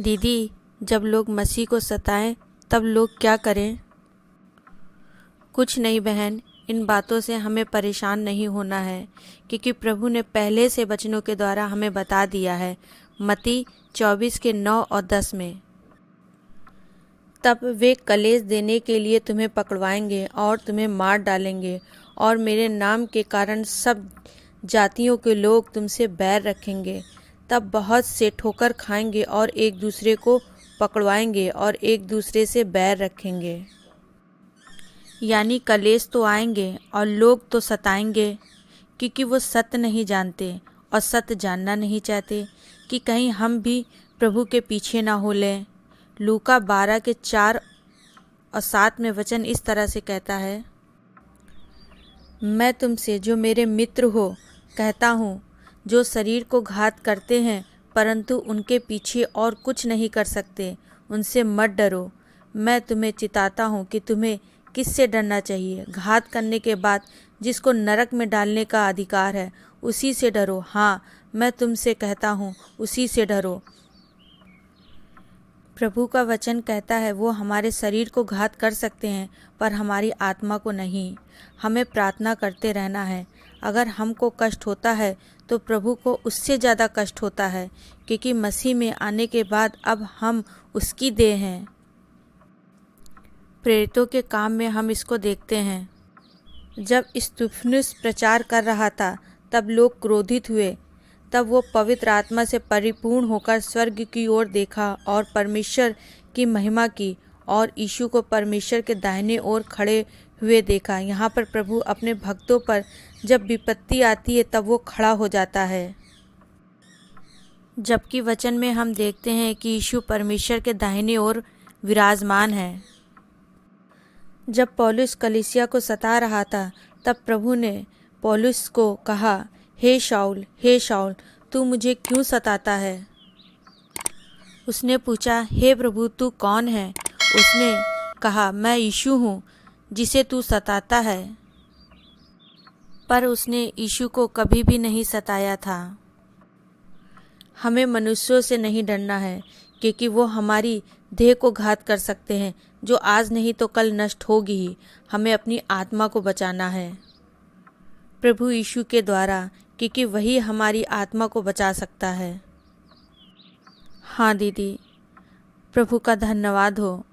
दीदी, जब लोग मसीह को सताएं तब लोग क्या करें? कुछ नहीं बहन, इन बातों से हमें परेशान नहीं होना है, क्योंकि प्रभु ने पहले से वचनों के द्वारा हमें बता दिया है। मत्ती 24 के 9 और 10 में, तब वे कलेश देने के लिए तुम्हें पकड़वाएंगे और तुम्हें मार डालेंगे, और मेरे नाम के कारण सब जातियों के लोग तुमसे बैर रखेंगे। तब बहुत से ठोकर खाएंगे और एक दूसरे को पकड़वाएंगे और एक दूसरे से बैर रखेंगे। यानी कलेश तो आएंगे और लोग तो सताएंगे, क्योंकि वो सत्य नहीं जानते और सत्य जानना नहीं चाहते कि कहीं हम भी प्रभु के पीछे ना हो लें। लूका 12 के 4 और 7 में वचन इस तरह से कहता है, मैं तुमसे जो मेरे मित्र हो कहता हूँ, जो शरीर को घात करते हैं परंतु उनके पीछे और कुछ नहीं कर सकते, उनसे मत डरो। मैं तुम्हें चिताता हूँ कि तुम्हें किससे डरना चाहिए। घात करने के बाद जिसको नरक में डालने का अधिकार है, उसी से डरो। हाँ, मैं तुमसे कहता हूँ, उसी से डरो। प्रभु का वचन कहता है वो हमारे शरीर को घात कर सकते हैं पर हमारी आत्मा को नहीं। हमें प्रार्थना करते रहना है। अगर हमको कष्ट होता है तो प्रभु को उससे ज़्यादा कष्ट होता है, क्योंकि मसीह में आने के बाद अब हम उसकी देह हैं। प्रेरितों के काम में हम इसको देखते हैं। जब स्तिफनुस प्रचार कर रहा था तब लोग क्रोधित हुए। तब वो पवित्र आत्मा से परिपूर्ण होकर स्वर्ग की ओर देखा और परमेश्वर की महिमा की और यीशु को परमेश्वर के दाहिने ओर खड़े हुए देखा। यहाँ पर प्रभु अपने भक्तों पर जब विपत्ति आती है तब वो खड़ा हो जाता है, जबकि वचन में हम देखते हैं कि यीशु परमेश्वर के दाहिने ओर विराजमान है। जब पौलुस कलीसिया को सता रहा था तब प्रभु ने पौलुस को कहा, हे शाऊल, तू मुझे क्यों सताता है? उसने पूछा, हे प्रभु, तू कौन है? उसने कहा, मैं यीशु हूँ जिसे तू सताता है। पर उसने यीशु को कभी भी नहीं सताया था। हमें मनुष्यों से नहीं डरना है, क्योंकि वो हमारी देह को घात कर सकते हैं, जो आज नहीं तो कल नष्ट होगी ही। हमें अपनी आत्मा को बचाना है प्रभु यीशु के द्वारा, क्योंकि वही हमारी आत्मा को बचा सकता है। हाँ दीदी, प्रभु का धन्यवाद हो।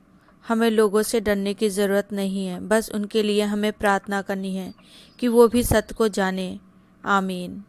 हमें लोगों से डरने की ज़रूरत नहीं है, बस उनके लिए हमें प्रार्थना करनी है कि वो भी सत्य को जाने। आमीन।